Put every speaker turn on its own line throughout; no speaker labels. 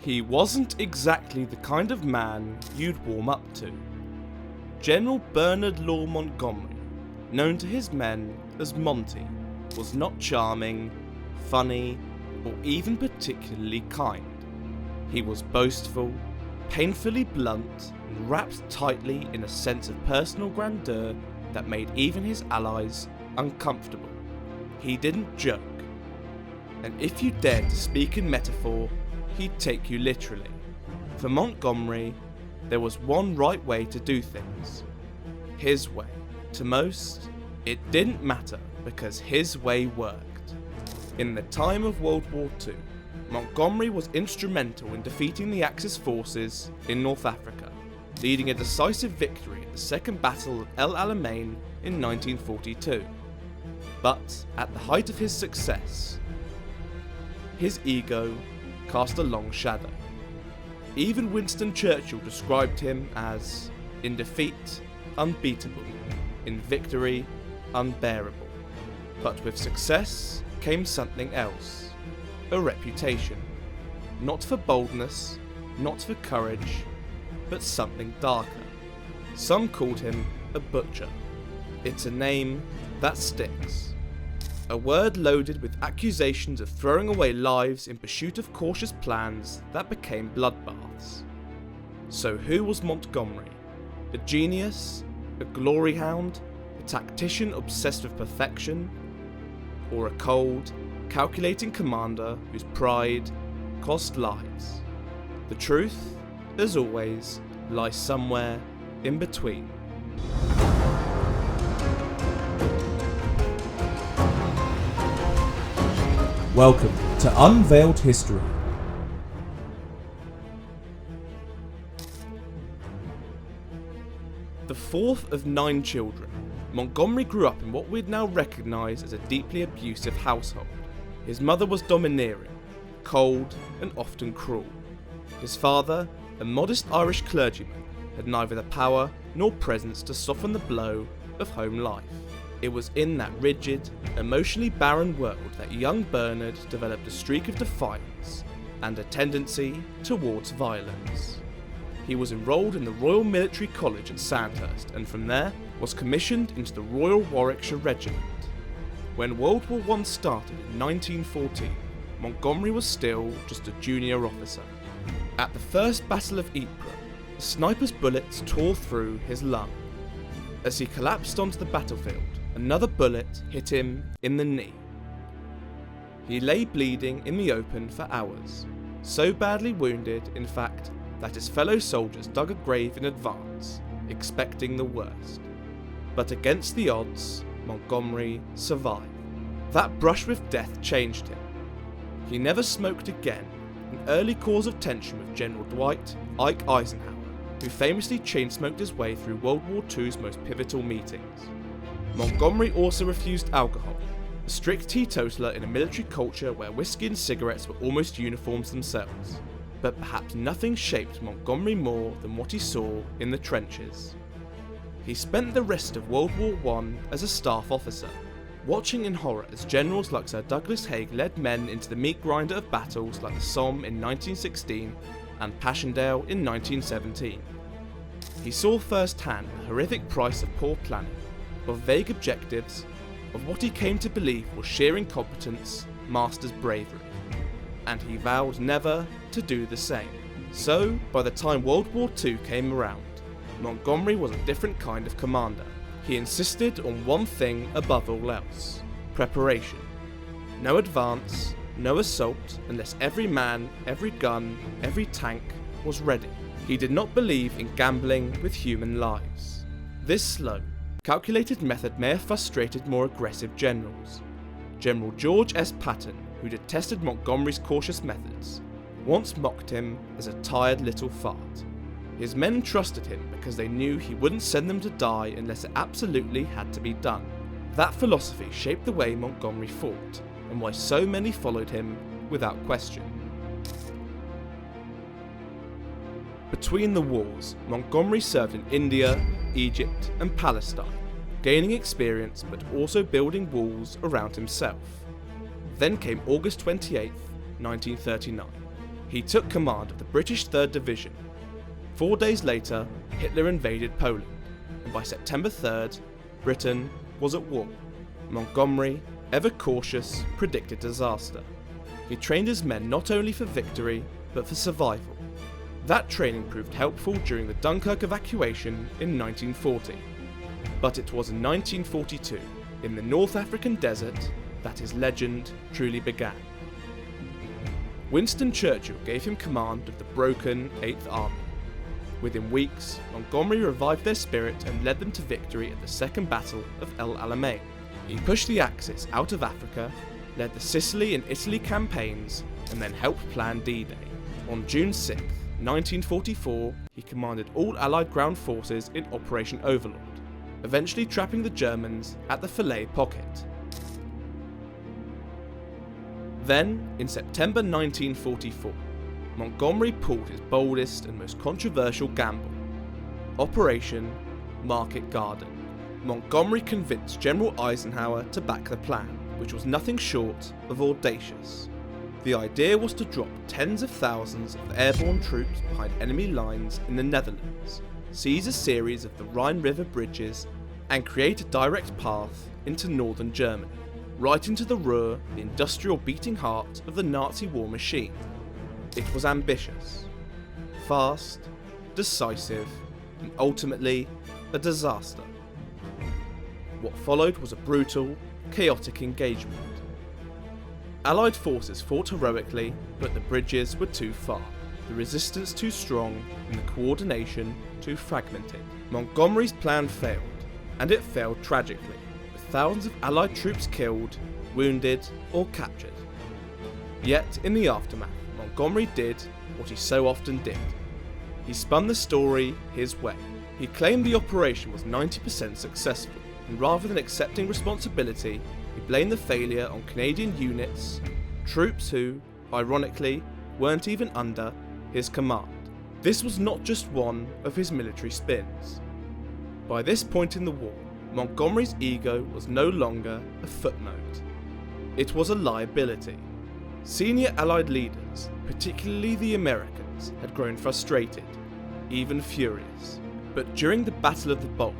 He wasn't exactly the kind of man you'd warm up to. General Bernard Montgomery, known to his men as Monty, was not charming, funny, or even particularly kind. He was boastful, painfully blunt, and wrapped tightly in a sense of personal grandeur that made even his allies uncomfortable. He didn't joke, and if you dared to speak in metaphor, he'd take you literally. For Montgomery, there was one right way to do things. His way. To most, it didn't matter because his way worked. In the time of World War II, Montgomery was instrumental in defeating the Axis forces in North Africa, leading a decisive victory at the Second Battle of El Alamein in 1942. But at the height of his success, his ego cast a long shadow. Even Winston Churchill described him as, in defeat, unbeatable, in victory, unbearable. But with success came something else, a reputation. Not for boldness, not for courage, but something darker. Some called him a butcher. It's a name that sticks. A word loaded with accusations of throwing away lives in pursuit of cautious plans that became bloodbaths. So who was Montgomery? A genius? A glory hound? A tactician obsessed with perfection? Or a cold, calculating commander whose pride cost lives? The truth, as always, lies somewhere in between.
Welcome to Unveiled History.
The fourth of 9 children, Montgomery grew up in what we'd now recognise as a deeply abusive household. His mother was domineering, cold, and often cruel. His father, a modest Irish clergyman, had neither the power nor presence to soften the blow of home life. It was in that rigid, emotionally barren world that young Bernard developed a streak of defiance and a tendency towards violence. He was enrolled in the Royal Military College at Sandhurst and from there was commissioned into the Royal Warwickshire Regiment. When World War I started in 1914, Montgomery was still just a junior officer. At the First Battle of Ypres, a sniper's bullets tore through his lung. As he collapsed onto the battlefield, another bullet hit him in the knee. He lay bleeding in the open for hours, so badly wounded, in fact, that his fellow soldiers dug a grave in advance, expecting the worst. But against the odds, Montgomery survived. That brush with death changed him. He never smoked again, an early cause of tension with General Dwight Ike Eisenhower, who famously chain-smoked his way through World War II's most pivotal meetings. Montgomery also refused alcohol, a strict teetotaler in a military culture where whiskey and cigarettes were almost uniforms themselves. But perhaps nothing shaped Montgomery more than what he saw in the trenches. He spent the rest of World War I as a staff officer, watching in horror as generals like Sir Douglas Haig led men into the meat grinder of battles like the Somme in 1916 and Passchendaele in 1917. He saw firsthand the horrific price of poor planning, of vague objectives, of what he came to believe was sheer incompetence, master's bravery. And he vowed never to do the same. So, by the time World War II came around, Montgomery was a different kind of commander. He insisted on one thing above all else: preparation. No advance, no assault, unless every man, every gun, every tank was ready. He did not believe in gambling with human lives. This slow, calculated method may have frustrated more aggressive generals. General George S. Patton, who detested Montgomery's cautious methods, once mocked him as a tired little fart. His men trusted him because they knew he wouldn't send them to die unless it absolutely had to be done. That philosophy shaped the way Montgomery fought, and why so many followed him without question. Between the wars, Montgomery served in India, Egypt, and Palestine, gaining experience but also building walls around himself. Then came August 28, 1939. he took command of the British 3rd Division. 4 days later, Hitler invaded Poland, and by September 3rd, Britain was at war. Montgomery, ever cautious, predicted disaster. He trained his men not only for victory, but for survival. That training proved helpful during the Dunkirk evacuation in 1940. But it was in 1942, in the North African desert, that his legend truly began. Winston Churchill gave him command of the broken 8th Army. Within weeks, Montgomery revived their spirit and led them to victory at the Second Battle of El Alamein. He pushed the Axis out of Africa, led the Sicily and Italy campaigns, and then helped plan D-Day. On June 6, 1944, he commanded all Allied ground forces in Operation Overlord, eventually trapping the Germans at the Falaise Pocket. Then, in September 1944, Montgomery pulled his boldest and most controversial gamble, Operation Market Garden. Montgomery convinced General Eisenhower to back the plan, which was nothing short of audacious. The idea was to drop tens of thousands of airborne troops behind enemy lines in the Netherlands, seize a series of the Rhine River bridges, and create a direct path into northern Germany, right into the Ruhr, the industrial beating heart of the Nazi war machine. It was ambitious, fast, decisive, and ultimately a disaster. What followed was a brutal, chaotic engagement. Allied forces fought heroically, but the bridges were too far, the resistance too strong, and the coordination too fragmented. Montgomery's plan failed, and it failed tragically, with thousands of Allied troops killed, wounded, or captured. Yet, in the aftermath, Montgomery did what he so often did. He spun the story his way. He claimed the operation was 90% successful, and rather than accepting responsibility, he blamed the failure on Canadian units, troops who, ironically, weren't even under his command. This was not just one of his military spins. By this point in the war, Montgomery's ego was no longer a footnote. It was a liability. Senior Allied leaders, particularly the Americans, had grown frustrated, even furious. But during the Battle of the Bulge,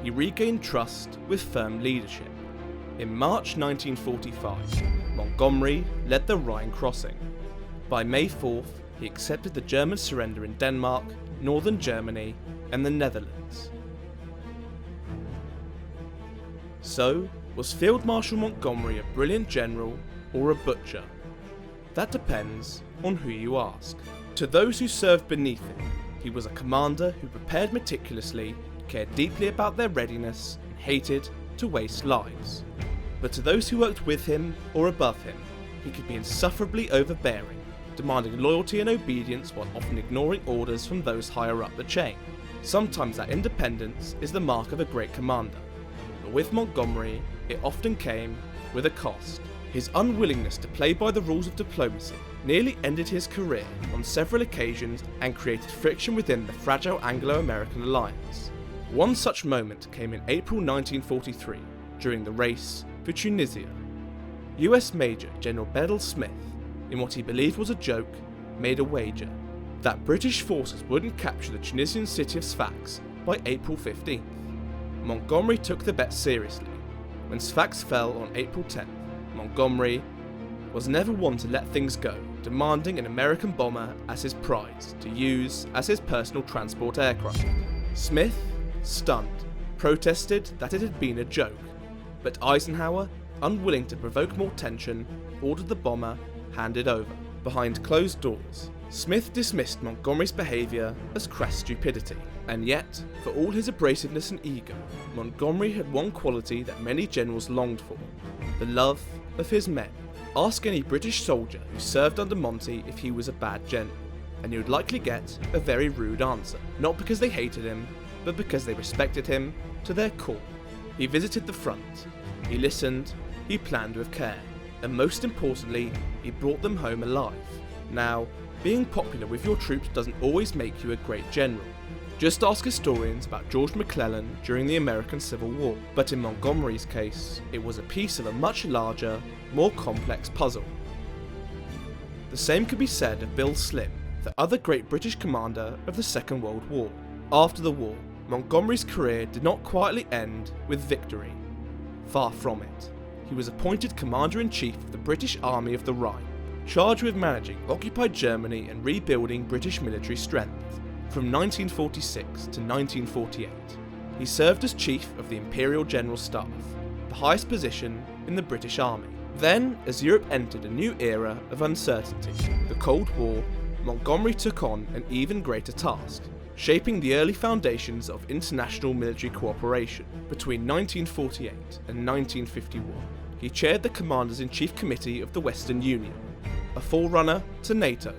he regained trust with firm leadership. In March 1945, Montgomery led the Rhine crossing. By May 4th, he accepted the German surrender in Denmark, northern Germany, and the Netherlands. So, was Field Marshal Montgomery a brilliant general or a butcher? That depends on who you ask. To those who served beneath him, he was a commander who prepared meticulously, cared deeply about their readiness, and hated to waste lives. But to those who worked with him or above him, he could be insufferably overbearing, demanding loyalty and obedience while often ignoring orders from those higher up the chain. Sometimes that independence is the mark of a great commander, but with Montgomery, it often came with a cost. His unwillingness to play by the rules of diplomacy nearly ended his career on several occasions and created friction within the fragile Anglo-American alliance. One such moment came in April 1943, during the race for Tunisia. US Major General Bedell Smith, in what he believed was a joke, made a wager that British forces wouldn't capture the Tunisian city of Sfax by April 15th. Montgomery took the bet seriously. When Sfax fell on April 10th, Montgomery was never one to let things go, demanding an American bomber as his prize to use as his personal transport aircraft. Smith, stunned, protested that it had been a joke, but Eisenhower, unwilling to provoke more tension, ordered the bomber handed over. Behind closed doors, Smith dismissed Montgomery's behaviour as crass stupidity, and yet, for all his abrasiveness and ego, Montgomery had one quality that many generals longed for: the love of his men. Ask any British soldier who served under Monty if he was a bad general, and you would likely get a very rude answer, not because they hated him, but because they respected him to their core. He visited the front, he listened, he planned with care, and most importantly, he brought them home alive. Now, being popular with your troops doesn't always make you a great general. Just ask historians about George McClellan during the American Civil War, but in Montgomery's case, it was a piece of a much larger, more complex puzzle. The same could be said of Bill Slim, the other great British commander of the Second World War. After the war, Montgomery's career did not quietly end with victory. Far from it. He was appointed Commander-in-Chief of the British Army of the Rhine, charged with managing occupied Germany and rebuilding British military strength. From 1946 to 1948, he served as Chief of the Imperial General Staff, the highest position in the British Army. Then, as Europe entered a new era of uncertainty, the Cold War, Montgomery took on an even greater task, shaping the early foundations of international military cooperation. Between 1948 and 1951, he chaired the Commanders-in-Chief Committee of the Western Union, a forerunner to NATO.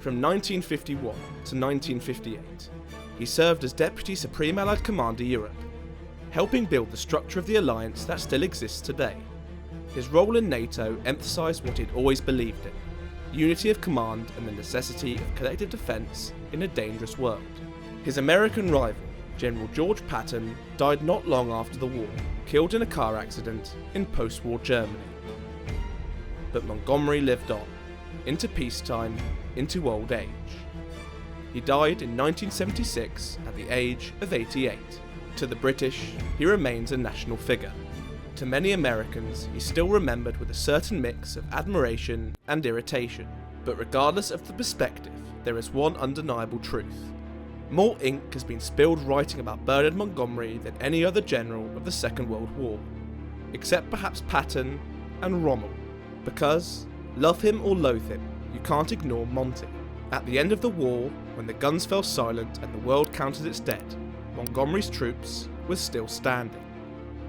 From 1951 to 1958, he served as Deputy Supreme Allied Commander Europe, helping build the structure of the alliance that still exists today. His role in NATO emphasised what he'd always believed in: unity of command and the necessity of collective defence in a dangerous world. His American rival, General George Patton, died not long after the war, killed in a car accident in post-war Germany. But Montgomery lived on, into peacetime, into old age. He died in 1976 at the age of 88. To the British, he remains a national figure. To many Americans, he's still remembered with a certain mix of admiration and irritation. But regardless of the perspective, there is one undeniable truth. More ink has been spilled writing about Bernard Montgomery than any other general of the Second World War, except perhaps Patton and Rommel, because, love him or loathe him, you can't ignore Monty. At the end of the war, when the guns fell silent and the world counted its dead, Montgomery's troops were still standing.